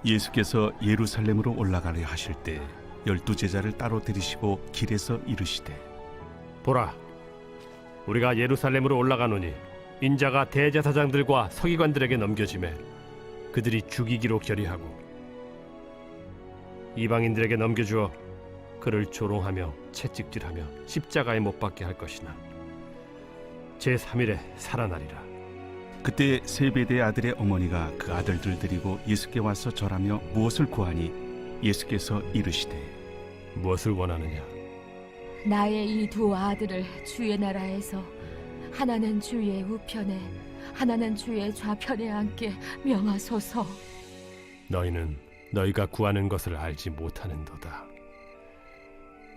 예수께서 예루살렘으로 올라가려 하실 때 12제자를 따로 들이시고 길에서 이르시되 보라, 우리가 예루살렘으로 올라가노니 인자가 대제사장들과 서기관들에게 넘겨지매 그들이 죽이기로 결의하고 이방인들에게 넘겨주어 그를 조롱하며 채찍질하며 십자가에 못 박게 할 것이나 제3일에 살아나리라. 그때 세베대의 아들의 어머니가 그 아들들 데리고 예수께 와서 절하며 무엇을 구하니 예수께서 이르시되 무엇을 원하느냐? 나의 이 두 아들을 주의 나라에서 하나는 주의 우편에 하나는 주의 좌편에 앉게 명하소서. 너희는 너희가 구하는 것을 알지 못하는도다.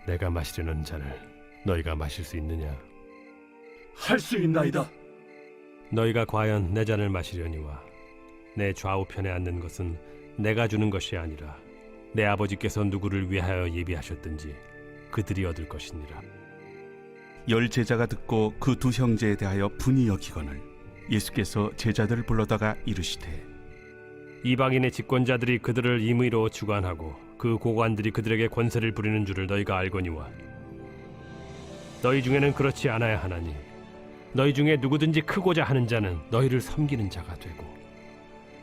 내가 마시려는 잔을 너희가 마실 수 있느냐? 할 수 있나이다. 너희가 과연 내 잔을 마시려니와 내 좌우편에 앉는 것은 내가 주는 것이 아니라 내 아버지께서 누구를 위하여 예비하셨든지 그들이 얻을 것이니라. 10제자가 듣고 그 두 형제에 대하여 분이 여기거늘 예수께서 제자들을 불러다가 이르시되 이방인의 집권자들이 그들을 임의로 주관하고 그 고관들이 그들에게 권세를 부리는 줄을 너희가 알거니와 너희 중에는 그렇지 않아야 하나니 너희 중에 누구든지 크고자 하는 자는 너희를 섬기는 자가 되고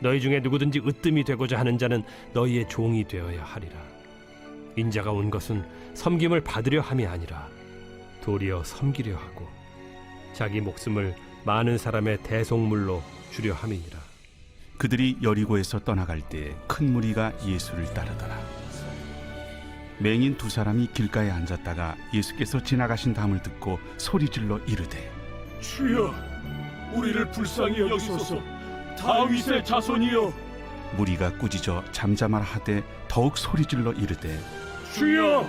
너희 중에 누구든지 으뜸이 되고자 하는 자는 너희의 종이 되어야 하리라. 인자가 온 것은 섬김을 받으려 함이 아니라 도리어 섬기려 하고 자기 목숨을 많은 사람의 대속물로 주려 함이니라. 그들이 여리고에서 떠나갈 때 큰 무리가 예수를 따르더라. 맹인 두 사람이 길가에 앉았다가 예수께서 지나가신 담을 듣고 소리질러 이르되 주여, 우리를 불쌍히 여기소서. 다윗의 자손이여. 무리가 꾸짖어 잠잠하라 하되 더욱 소리질러 이르되 주여,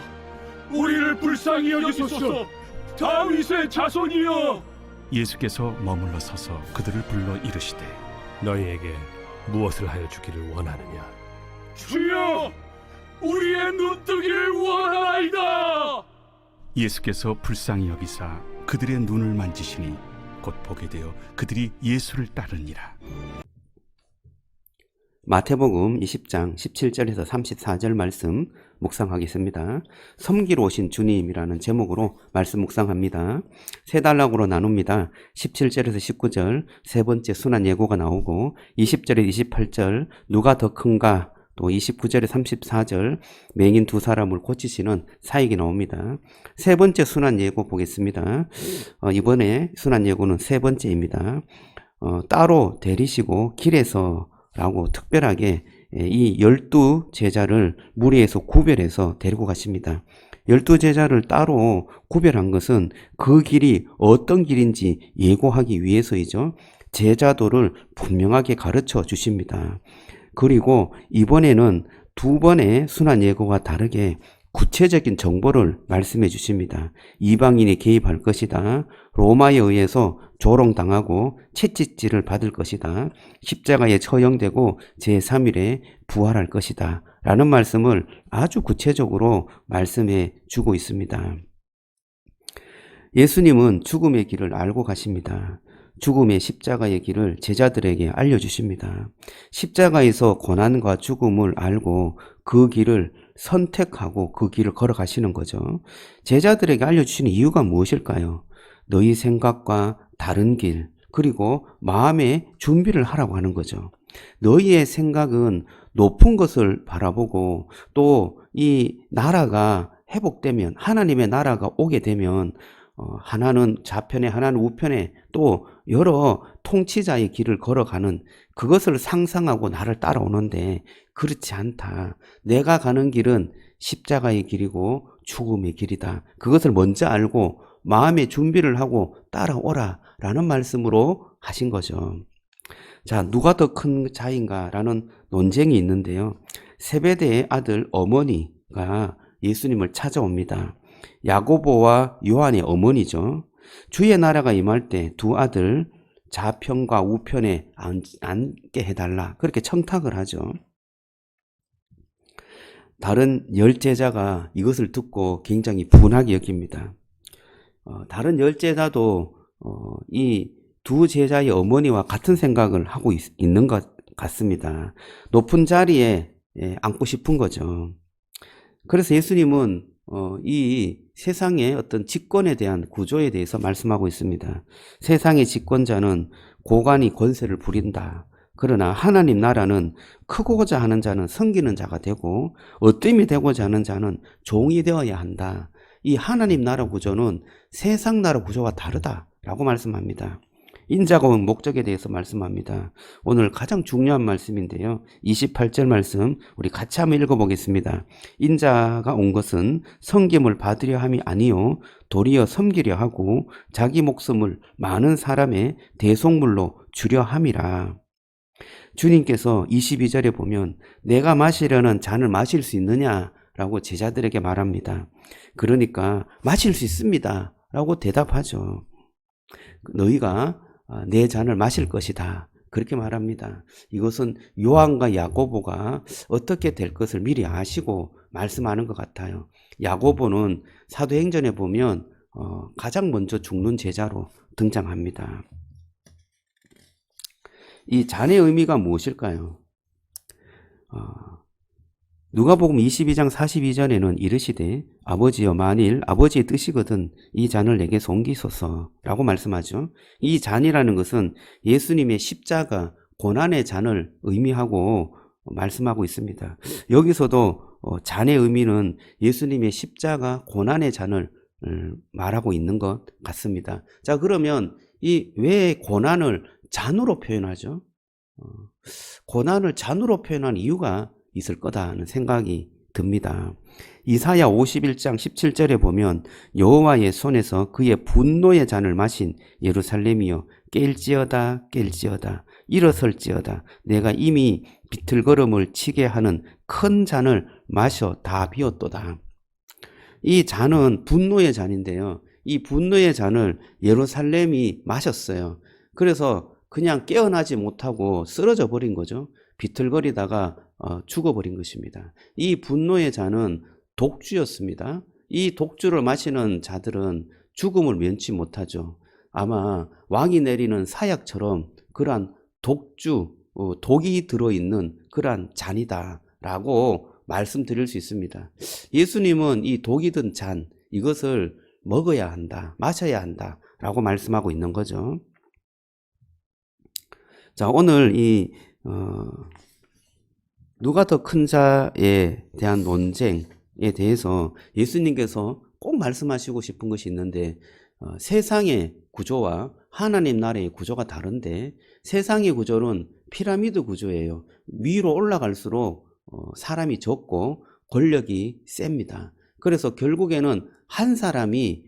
우리를 불쌍히 여기소서. 다윗의 자손이여. 예수께서 머물러 서서 그들을 불러 이르시되 너희에게 무엇을 하여 주기를 원하느냐? 주여, 우리의 눈뜨기를 원하나이다. 예수께서 불쌍히 여기사 그들의 눈을 만지시니 곧 보게 되어 그들이 예수를 따르니라. 마태복음 20장 17절에서 34절 말씀 묵상하겠습니다. 섬기러 오신 주님이라는 제목으로 말씀 묵상합니다. 세 단락으로 나눕니다. 17절에서 19절 세 번째 순환 예고가 나오고 20절에 28절 누가 더 큰가, 또 29절에 34절 맹인 두 사람을 고치시는 사역이 나옵니다. 세 번째 순환 예고 보겠습니다. 이번에 순환 예고는 세 번째입니다. 따로 데리시고 길에서 라고 특별하게 이 12제자를 무리에서 구별해서 데리고 가십니다. 12제자를 따로 구별한 것은 그 길이 어떤 길인지 예고하기 위해서이죠. 제자도를 분명하게 가르쳐 주십니다. 그리고 이번에는 두 번의 순환 예고와 다르게 구체적인 정보를 말씀해 주십니다. 이방인이 개입할 것이다. 로마에 의해서 조롱당하고 채찍질을 받을 것이다. 십자가에 처형되고 제3일에 부활할 것이다. 라는 말씀을 아주 구체적으로 말씀해 주고 있습니다. 예수님은 죽음의 길을 알고 가십니다. 죽음의 십자가의 길을 제자들에게 알려주십니다. 십자가에서 고난과 죽음을 알고 그 길을 선택하고 그 길을 걸어가시는 거죠. 제자들에게 알려주시는 이유가 무엇일까요? 너희 생각과 다른 길, 그리고 마음의 준비를 하라고 하는 거죠. 너희의 생각은 높은 것을 바라보고 또 이 나라가 회복되면, 하나님의 나라가 오게 되면 하나는 좌편에 하나는 우편에 또 여러 통치자의 길을 걸어가는 그것을 상상하고 나를 따라오는데 그렇지 않다. 내가 가는 길은 십자가의 길이고 죽음의 길이다. 그것을 먼저 알고 마음의 준비를 하고 따라오라 라는 말씀으로 하신 거죠. 자, 누가 더 큰 자인가 라는 논쟁이 있는데요. 세베대의 아들 어머니가 예수님을 찾아옵니다. 야고보와 요한의 어머니죠. 주의 나라가 임할 때 두 아들 좌편과 우편에 앉게 해달라, 그렇게 청탁을 하죠. 다른 10제자가 이것을 듣고 굉장히 분하게 여깁니다. 다른 10제자도 이 두 제자의 어머니와 같은 생각을 하고 있는 것 같습니다. 높은 자리에 안고 싶은 거죠. 그래서 예수님은 이 세상의 어떤 집권에 대한 구조에 대해서 말씀하고 있습니다. 세상의 집권자는 고관이 권세를 부린다. 그러나 하나님 나라는 크고자 하는 자는 섬기는 자가 되고 어뜸이 되고자 하는 자는 종이 되어야 한다. 이 하나님 나라 구조는 세상 나라 구조와 다르다라고 말씀합니다. 인자가 온 목적에 대해서 말씀합니다. 오늘 가장 중요한 말씀인데요. 28절 말씀 우리 같이 한번 읽어보겠습니다. 인자가 온 것은 섬김을 받으려 함이 아니요 도리어 섬기려 하고 자기 목숨을 많은 사람의 대속물로 주려 함이라. 주님께서 22절에 보면 내가 마시려는 잔을 마실 수 있느냐라고 제자들에게 말합니다. 그러니까 마실 수 있습니다 라고 대답하죠. 너희가 내 잔을 마실 것이다 그렇게 말합니다. 이것은 요한과 야고보가 어떻게 될 것을 미리 아시고 말씀하는 것 같아요. 야고보는 사도행전에 보면 가장 먼저 죽는 제자로 등장합니다. 이 잔의 의미가 무엇일까요? 누가복음 22장 42절에는 이르시되 아버지여 만일 아버지의 뜻이거든 이 잔을 내게서 옮기소서 라고 말씀하죠. 이 잔이라는 것은 예수님의 십자가 고난의 잔을 의미하고 말씀하고 있습니다. 여기서도 잔의 의미는 예수님의 십자가 고난의 잔을 말하고 있는 것 같습니다. 자, 그러면 이 왜 고난을 잔으로 표현하죠? 고난을 잔으로 표현한 이유가 있을 거다 하는 생각이 듭니다. 이사야 51장 17절에 보면 여호와의 손에서 그의 분노의 잔을 마신 예루살렘이여 깰지어다 깰지어다 일어설지어다 내가 이미 비틀거름을 치게 하는 큰 잔을 마셔 다 비웠도다. 이 잔은 분노의 잔인데요. 이 분노의 잔을 예루살렘이 마셨어요. 그래서 그냥 깨어나지 못하고 쓰러져 버린 거죠. 비틀거리다가 죽어버린 것입니다. 이 분노의 잔은 독주였습니다. 이 독주를 마시는 자들은 죽음을 면치 못하죠. 아마 왕이 내리는 사약처럼 그러한 독주, 독이 들어있는 그러한 잔이다라고 말씀드릴 수 있습니다. 예수님은 이 독이 든 잔, 이것을 먹어야 한다, 마셔야 한다라고 말씀하고 있는 거죠. 자, 오늘 이 누가 더 큰 자에 대한 논쟁에 대해서 예수님께서 꼭 말씀하시고 싶은 것이 있는데 세상의 구조와 하나님 나라의 구조가 다른데 세상의 구조는 피라미드 구조예요. 위로 올라갈수록 사람이 적고 권력이 셉니다. 그래서 결국에는 한 사람이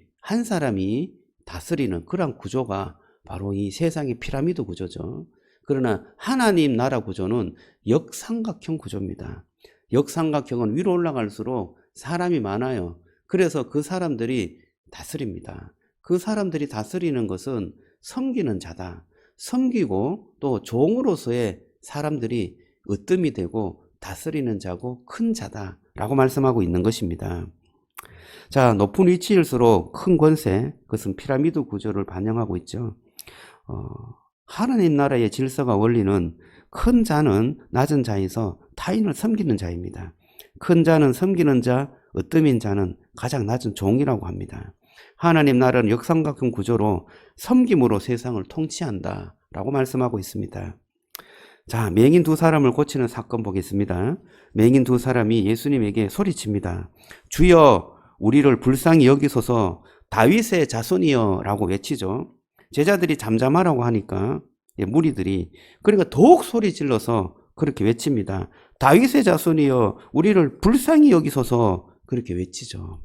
다스리는 그런 구조가 바로 이 세상의 피라미드 구조죠. 그러나 하나님 나라 구조는 역삼각형 구조입니다. 역삼각형은 위로 올라갈수록 사람이 많아요. 그래서 그 사람들이 다스립니다. 그 사람들이 다스리는 것은 섬기는 자다. 섬기고 또 종으로서의 사람들이 으뜸이 되고 다스리는 자고 큰 자다라고 말씀하고 있는 것입니다. 자, 높은 위치일수록 큰 권세, 그것은 피라미드 구조를 반영하고 있죠. 하나님 나라의 질서가 원리는 큰 자는 낮은 자에서 타인을 섬기는 자입니다. 큰 자는 섬기는 자, 으뜸인 자는 가장 낮은 종이라고 합니다. 하나님 나라는 역삼각형 구조로 섬김으로 세상을 통치한다 라고 말씀하고 있습니다. 자, 맹인 두 사람을 고치는 사건 보겠습니다. 맹인 두 사람이 예수님에게 소리칩니다. 주여 우리를 불쌍히 여기소서 다윗의 자손이여 라고 외치죠. 제자들이 잠잠하라고 하니까 무리들이 그러니까 더욱 소리 질러서 그렇게 외칩니다. 다윗의 자손이여 우리를 불쌍히 여기소서 그렇게 외치죠.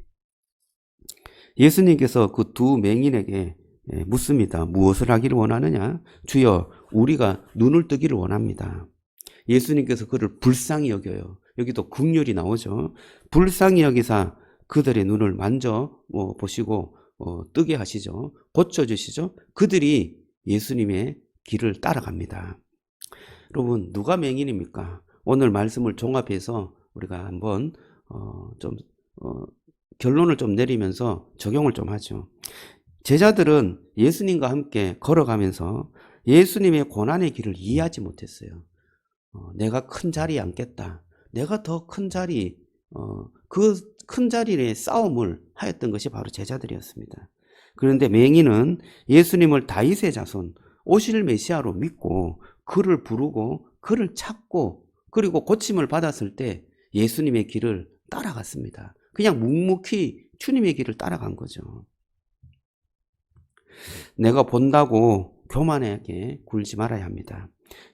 예수님께서 그 두 맹인에게 묻습니다. 무엇을 하기를 원하느냐? 주여 우리가 눈을 뜨기를 원합니다. 예수님께서 그를 불쌍히 여겨요. 여기도 긍휼이 나오죠. 불쌍히 여기사 그들의 눈을 만져 보시고 뜨게 하시죠. 고쳐주시죠. 그들이 예수님의 길을 따라갑니다. 여러분 누가 맹인입니까? 오늘 말씀을 종합해서 우리가 한번 결론을 좀 내리면서 적용을 좀 하죠. 제자들은 예수님과 함께 걸어가면서 예수님의 고난의 길을 이해하지 못했어요. 내가 큰 자리에 앉겠다. 내가 더 큰 자리, 그 큰 자리의 싸움을 하였던 것이 바로 제자들이었습니다. 그런데 맹인은 예수님을 다윗의 자손, 오실 메시아로 믿고 그를 부르고 그를 찾고 그리고 고침을 받았을 때 예수님의 길을 따라갔습니다. 그냥 묵묵히 주님의 길을 따라간 거죠. 내가 본다고 교만하게 굴지 말아야 합니다.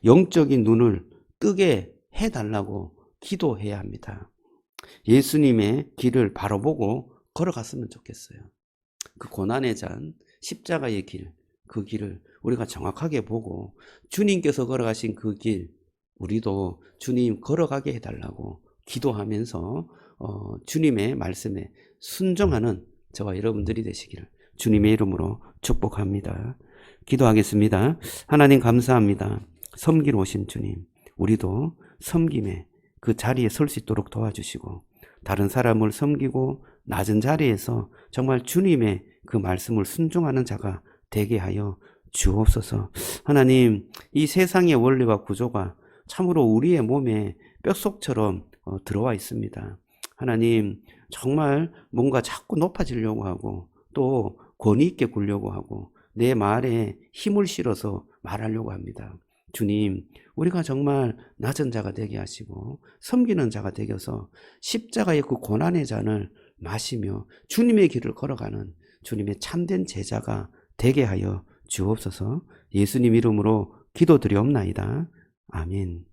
영적인 눈을 뜨게 해달라고 기도해야 합니다. 예수님의 길을 바로 보고 걸어갔으면 좋겠어요. 그 고난의 잔, 십자가의 길, 그 길을 우리가 정확하게 보고 주님께서 걸어가신 그 길, 우리도 주님 걸어가게 해달라고 기도하면서 주님의 말씀에 순종하는 저와 여러분들이 되시기를 주님의 이름으로 축복합니다. 기도하겠습니다. 하나님 감사합니다. 섬기러 오신 주님, 우리도 섬김에 그 자리에 설 수 있도록 도와주시고 다른 사람을 섬기고 낮은 자리에서 정말 주님의 그 말씀을 순종하는 자가 되게 하여 주옵소서. 하나님, 이 세상의 원리와 구조가 참으로 우리의 몸에 뼛속처럼 들어와 있습니다. 하나님, 정말 뭔가 자꾸 높아지려고 하고 또 권위 있게 굴려고 하고 내 말에 힘을 실어서 말하려고 합니다. 주님, 우리가 정말 낮은 자가 되게 하시고 섬기는 자가 되어서 십자가의 그 고난의 잔을 마시며 주님의 길을 걸어가는 주님의 참된 제자가 되게 하여 주옵소서. 예수님 이름으로 기도드리옵나이다. 아멘.